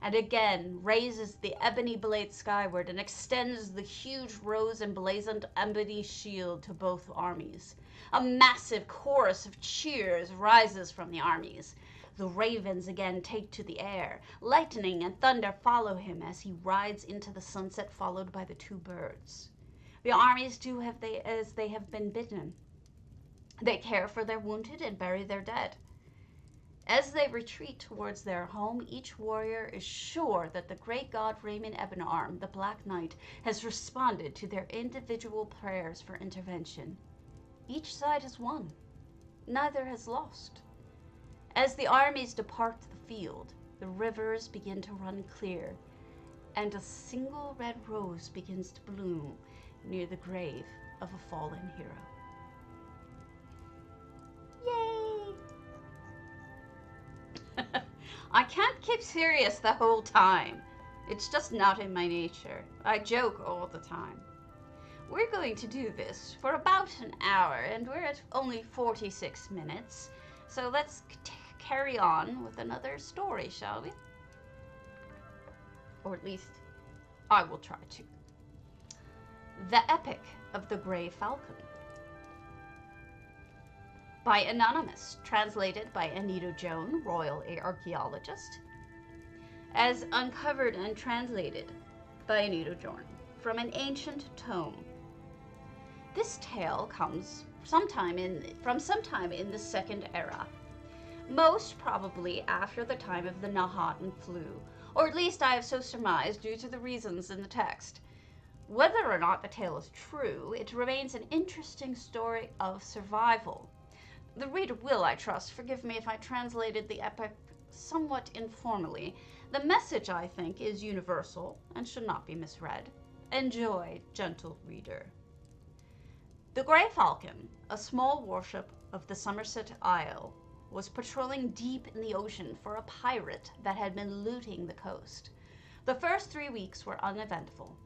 and again raises the ebony blade skyward and extends the huge rose emblazoned ebony shield to both armies. A massive chorus of cheers rises from the armies. The ravens again take to the air. Lightning and thunder follow him as he rides into the sunset, followed by the two birds. The armies do as they have been bidden. They care for their wounded and bury their dead. As they retreat towards their home, each warrior is sure that the great god Raymond Ebonarm, the Black Knight, has responded to their individual prayers for intervention. Each side has won. Neither has lost. As the armies depart the field, the rivers begin to run clear, and a single red rose begins to bloom near the grave of a fallen hero. Yay! I can't keep serious the whole time. It's just not in my nature. I joke all the time. We're going to do this for about an hour, and we're at only 46 minutes. So let's carry on with another story, shall we? Or at least I will try to. The Epic of the Grey Falcon. By Anonymous, translated by Anita Joan, Royal Archaeologist. As uncovered and translated by Anita Joan from an ancient tome. This tale comes from sometime in the Second Era, most probably after the time of the Nahaten flu, or at least I have so surmised due to the reasons in the text. Whether or not the tale is true, it remains an interesting story of survival. The reader will, I trust, forgive me if I translated the epic somewhat informally. The message, I think, is universal and should not be misread. Enjoy, gentle reader. The Grey Falcon, a small warship of the Somerset Isle, was patrolling deep in the ocean for a pirate that had been looting the coast. The first 3 weeks were uneventful.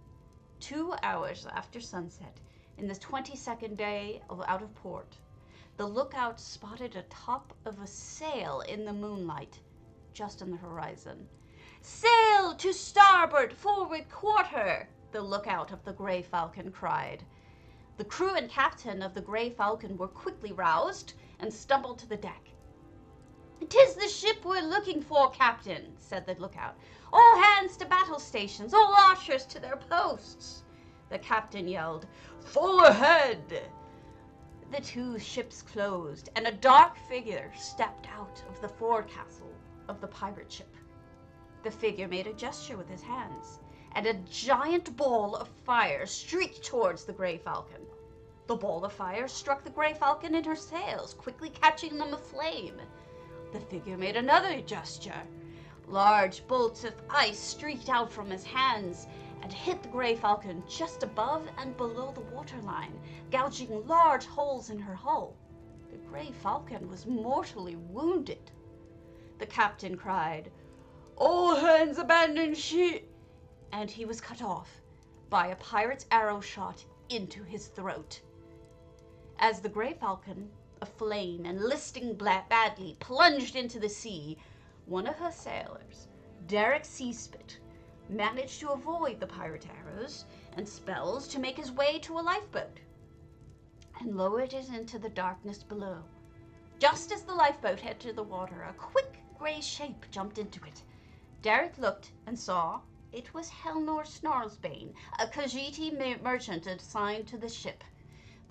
2 hours after sunset, in the 22nd day out of port, the lookout spotted a top of a sail in the moonlight, just on the horizon. "Sail to starboard, forward quarter!" the lookout of the Grey Falcon cried. The crew and captain of the Grey Falcon were quickly roused and stumbled to the deck. "'Tis the ship we're looking for, Captain," said the lookout. "All hands to battle stations, all archers to their posts!" The captain yelled, "Full ahead!" The two ships closed, and a dark figure stepped out of the forecastle of the pirate ship. The figure made a gesture with his hands, and a giant ball of fire streaked towards the Grey Falcon. The ball of fire struck the Grey Falcon in her sails, quickly catching them aflame. The figure made another gesture. Large bolts of ice streaked out from his hands and hit the Grey Falcon just above and below the waterline, gouging large holes in her hull. The Grey Falcon was mortally wounded. The captain cried, "All hands abandon ship!" and he was cut off by a pirate's arrow shot into his throat. As the Grey Falcon, aflame and listing badly, plunged into the sea, one of her sailors, Derek Seaspit, managed to avoid the pirate arrows and spells to make his way to a lifeboat and lowered it into the darkness below. Just as the lifeboat hit to the water, a quick grey shape jumped into it. Derek looked and saw it was Helnor Snarlsbane, a Khajiiti merchant assigned to the ship.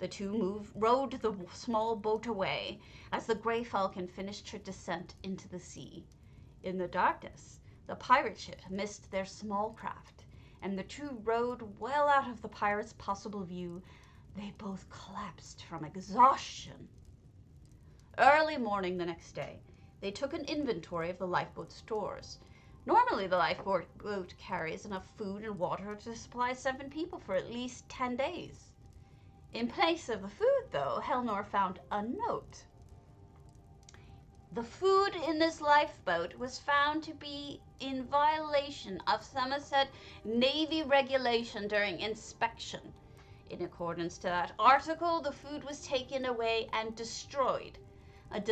The two rowed the small boat away as the Grey Falcon finished her descent into the sea. In the darkness, the pirate ship missed their small craft, and the two rowed well out of the pirates' possible view. They both collapsed from exhaustion. Early morning the next day, they took an inventory of the lifeboat's stores. Normally, the lifeboat carries enough food and water to supply 7 people for at least 10 days. In place of the food, though, Helnor found a note. The food in this lifeboat was found to be in violation of Somerset Navy regulation during inspection. In accordance to that article, the food was taken away and destroyed. A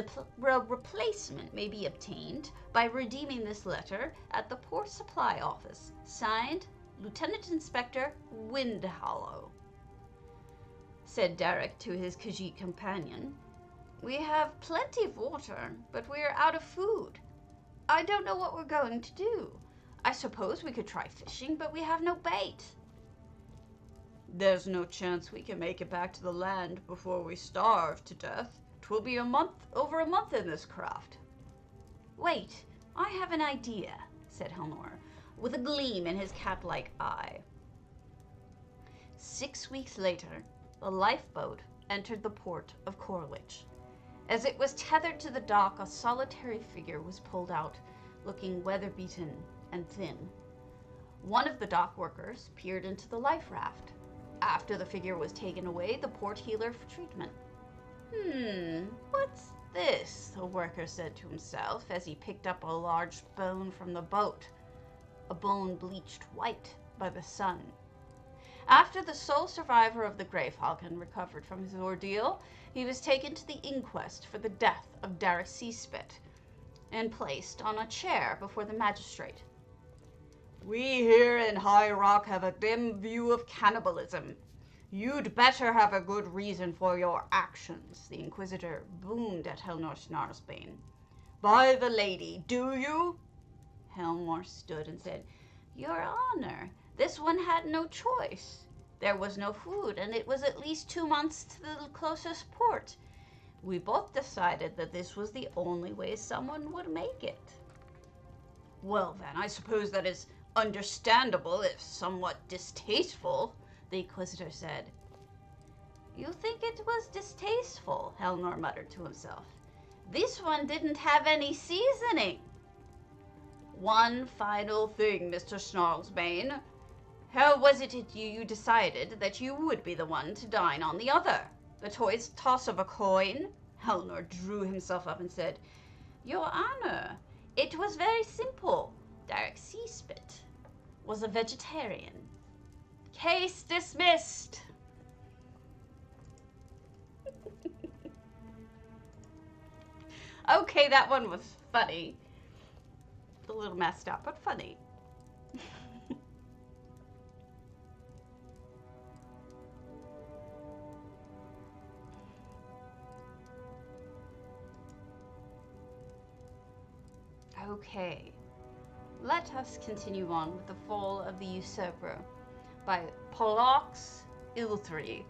replacement may be obtained by redeeming this letter at the Port Supply Office. Signed, Lieutenant Inspector Windhallow. Said Derek to his Khajiit companion. "We have plenty of water, but we are out of food. I don't know what we're going to do. I suppose we could try fishing, but we have no bait." "There's no chance we can make it back to the land before we starve to death. 'Twill be over a month in this craft." "Wait, I have an idea," said Helnor, with a gleam in his cat-like eye. 6 weeks later, the lifeboat entered the port of Corwich. As it was tethered to the dock, a solitary figure was pulled out, looking weather-beaten and thin. One of the dock workers peered into the life raft. After the figure was taken away, the port healer for treatment. What's this? The worker said to himself as he picked up a large bone from the boat, a bone bleached white by the sun. After the sole survivor of the Grey Falcon recovered from his ordeal, he was taken to the inquest for the death of Derek Seaspit and placed on a chair before the magistrate. We here in High Rock have a dim view of cannibalism. You'd better have a good reason for your actions, the Inquisitor boomed at Helnor Snarsbane. By the lady, do you? Helmore stood and said, Your Honor, this one had no choice. There was no food, and it was at least 2 months to the closest port. We both decided that this was the only way someone would make it. Well then, I suppose that is understandable, if somewhat distasteful, the Inquisitor said. You think it was distasteful, Helnor muttered to himself. This one didn't have any seasoning. One final thing, Mr. Snarlsbane. How was it that you decided that you would be the one to dine on the other? The toss of a coin? Helnor drew himself up and said, Your Honor, it was very simple. Derek Seaspit was a vegetarian. Case dismissed. Okay, that one was funny. A little messed up, but funny. Okay, let us continue on with The Fall of the Usurper by Pollux Ilthry,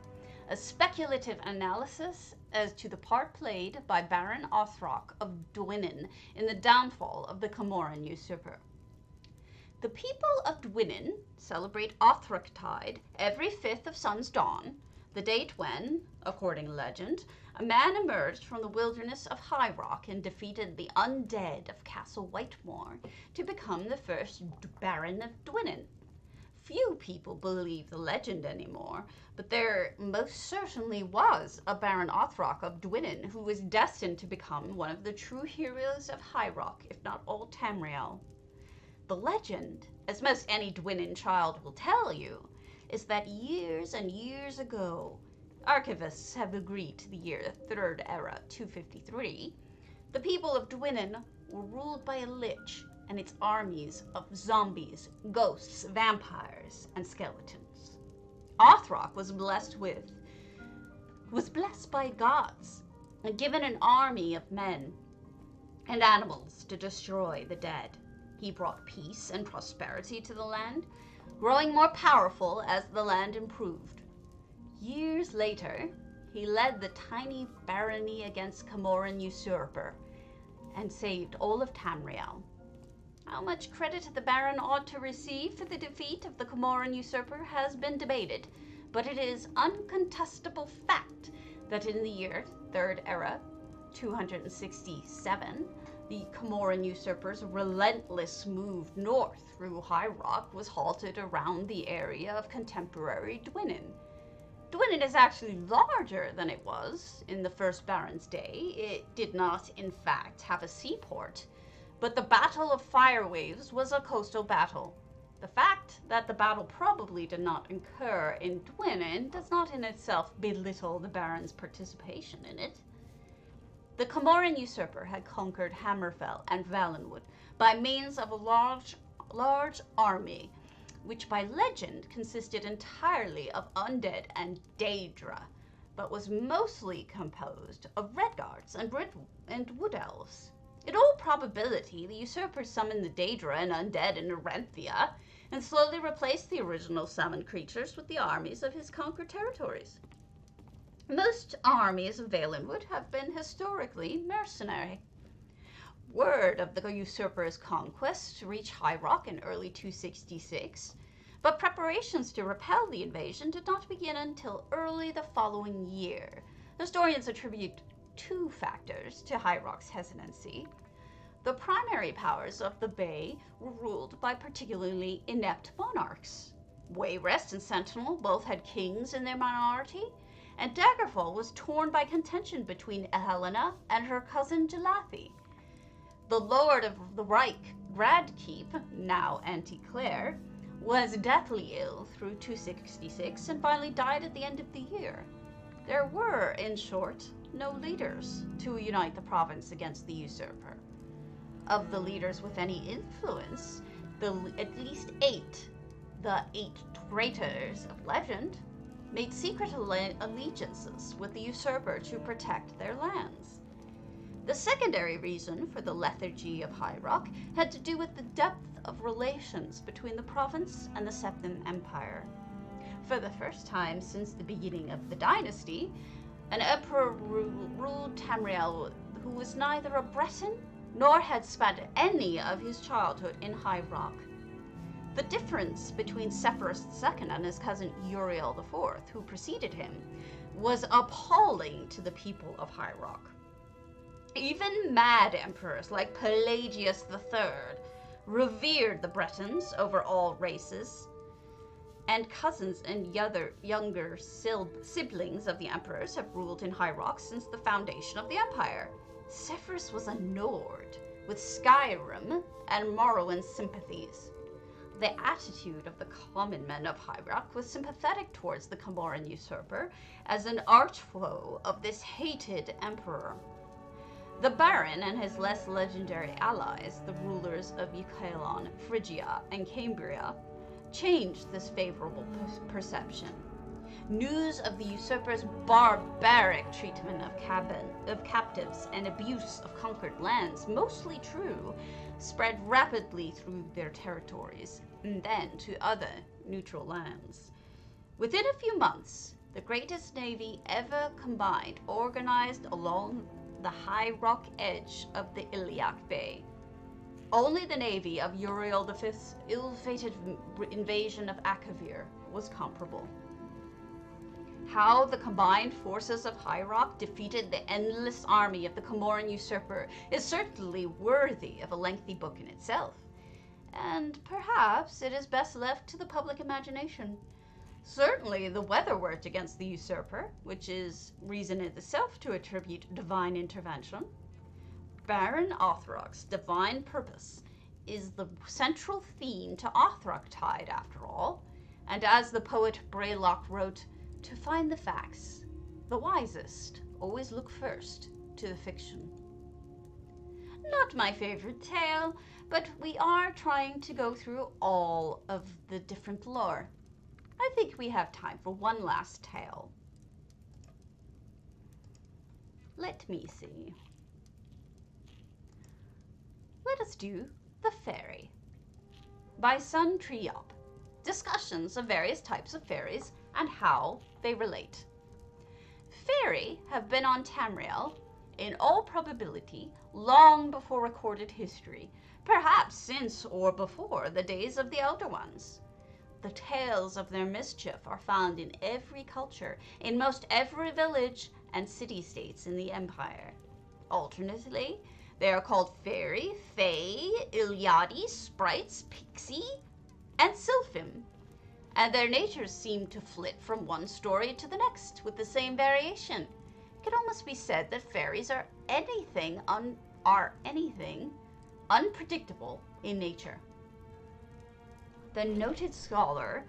a speculative analysis as to the part played by Baron Othrock of Dwynnin in the downfall of the Camoran usurper. The people of Dwynnin celebrate Othroctide every 5th of Sun's Dawn, the date when, according to legend, a man emerged from the wilderness of High Rock and defeated the undead of Castle Whitemore to become the first Baron of Dwynnin. Few people believe the legend anymore, but there most certainly was a Baron Othrock of Dwynnin who was destined to become one of the true heroes of High Rock, if not all Tamriel. The legend, as most any Dwynnin child will tell you, is that years and years ago, archivists have agreed to the year 3rd Era 253, the people of Dwynnin were ruled by a lich and its armies of zombies, ghosts, vampires, and skeletons. Othrock was blessed by gods and given an army of men and animals to destroy the dead. He brought peace and prosperity to the land, growing more powerful as the land improved. Years later, he led the tiny barony against Camoran usurper and saved all of Tamriel. How much credit the Baron ought to receive for the defeat of the Camoran usurper has been debated, but it is uncontestable fact that in the year 3rd Era 267, the Camoran usurper's relentless move north through High Rock was halted around the area of contemporary Dwynnin. Dwynnin is actually larger than it was in the first Baron's day. It did not, in fact, have a seaport, but the Battle of Firewaves was a coastal battle. The fact that the battle probably did not occur in Dwynnin does not in itself belittle the Baron's participation in it. The Camoran usurper had conquered Hammerfell and Valenwood by means of a large army, which by legend consisted entirely of undead and Daedra, but was mostly composed of Redguards and Wood Elves. In all probability, the usurper summoned the Daedra and undead in Orenthia, and slowly replaced the original summoned creatures with the armies of his conquered territories. Most armies of Valenwood have been historically mercenary. Word of the usurper's conquest reached High Rock in early 266, but preparations to repel the invasion did not begin until early the following year. Historians attribute 2 factors to High Rock's hesitancy. The primary powers of the Bay were ruled by particularly inept monarchs. Wayrest and Sentinel both had kings in their minority, and Daggerfall was torn by contention between Helena and her cousin Gelathi. The Lord of the Reich, Gradkeep, now Anti-Claire, was deathly ill through 266 and finally died at the end of the year. There were, in short, no leaders to unite the province against the usurper. Of the leaders with any influence, at least 8, the 8 traitors of legend, made secret allegiances with the usurper to protect their lands. The secondary reason for the lethargy of High Rock had to do with the depth of relations between the province and the Septim Empire. For the first time since the beginning of the dynasty, an emperor ruled Tamriel who was neither a Breton nor had spent any of his childhood in High Rock. The difference between Sepphoris II and his cousin Uriel IV, who preceded him, was appalling to the people of High Rock. Even mad emperors like Pelagius III revered the Bretons over all races, and cousins and younger siblings of the emperors have ruled in High Rock since the foundation of the empire. Sepphoris was a Nord, with Skyrim and Morrowind sympathies. The attitude of the common men of High Rock was sympathetic towards the Comoran usurper as an archfoe of this hated emperor. The Baron and his less legendary allies, the rulers of Ucaleon, Phrygia, and Cambria, changed this favorable perception. News of the usurper's barbaric treatment of captives and abuse of conquered lands, mostly true, spread rapidly through their territories, and then to other neutral lands. Within a few months, the greatest navy ever combined organized along the High Rock edge of the Iliac Bay. Only the navy of Uriel V's ill-fated invasion of Akavir was comparable. How the combined forces of High Rock defeated the endless army of the Comoran usurper is certainly worthy of a lengthy book in itself, and perhaps it is best left to the public imagination. Certainly the weatherwort against the usurper, which is reason in itself to attribute divine intervention. Baron Othrock's divine purpose is the central theme to Othroctide, after all, and as the poet Braylock wrote, to find the facts, the wisest always look first to the fiction. Not my favorite tale, but we are trying to go through all of the different lore. I think we have time for one last tale. Let me see. Let us do The Fairy by Sun Triyop. Discussions of various types of fairies and how they relate. Fairy have been on Tamriel, in all probability, long before recorded history, perhaps since or before the days of the Elder Ones. The tales of their mischief are found in every culture, in most every village and city-states in the Empire. Alternately, they are called fairy, fae, Iliadi, sprites, pixie, and sylphim, and their natures seem to flit from one story to the next with the same variation. It can almost be said that fairies are anything unpredictable in nature. The noted scholar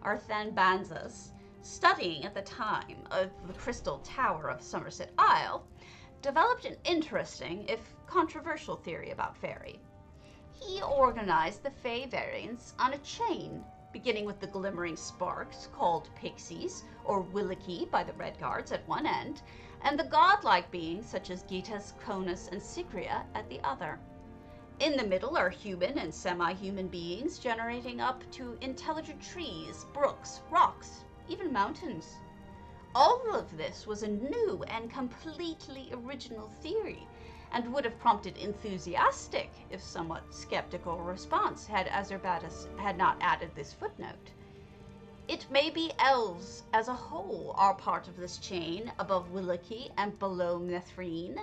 Arthan Banzas, studying at the time of the Crystal Tower of Somerset Isle, developed an interesting, if controversial, theory about fairy. He organized the fae variants on a chain, beginning with the glimmering sparks called pixies, or Williki by the Red Guards at one end, and the godlike beings such as Getas, Conus, and Sigria at the other. In the middle are human and semi-human beings generating up to intelligent trees, brooks, rocks, even mountains. All of this was a new and completely original theory, and would have prompted enthusiastic, if somewhat skeptical, response had Azurbatus had not added this footnote. It may be elves as a whole are part of this chain above Williki and below Nethrine.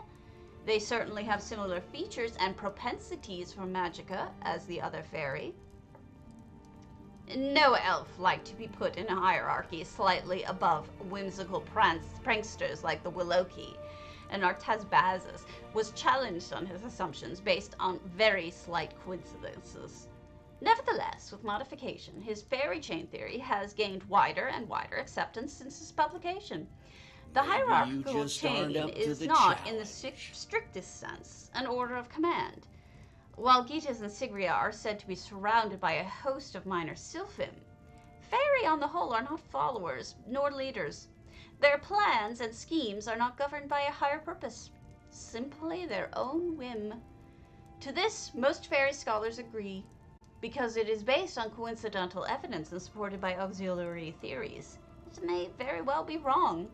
They certainly have similar features and propensities for magicka as the other fairy. No elf liked to be put in a hierarchy slightly above whimsical pranksters like the Willoki, and Artazbazes was challenged on his assumptions based on very slight coincidences. Nevertheless, with modification, his fairy chain theory has gained wider and wider acceptance since its publication. The Maybe you hierarchical just aren't chain up to is the not, in the challenge. strictest sense, an order of command. While Gitas and Sigria are said to be surrounded by a host of minor sylphim, Fairy on the whole are not followers, nor leaders. Their plans and schemes are not governed by a higher purpose, simply their own whim. To this, most fairy scholars agree, because it is based on coincidental evidence and supported by auxiliary theories. It may very well be wrong.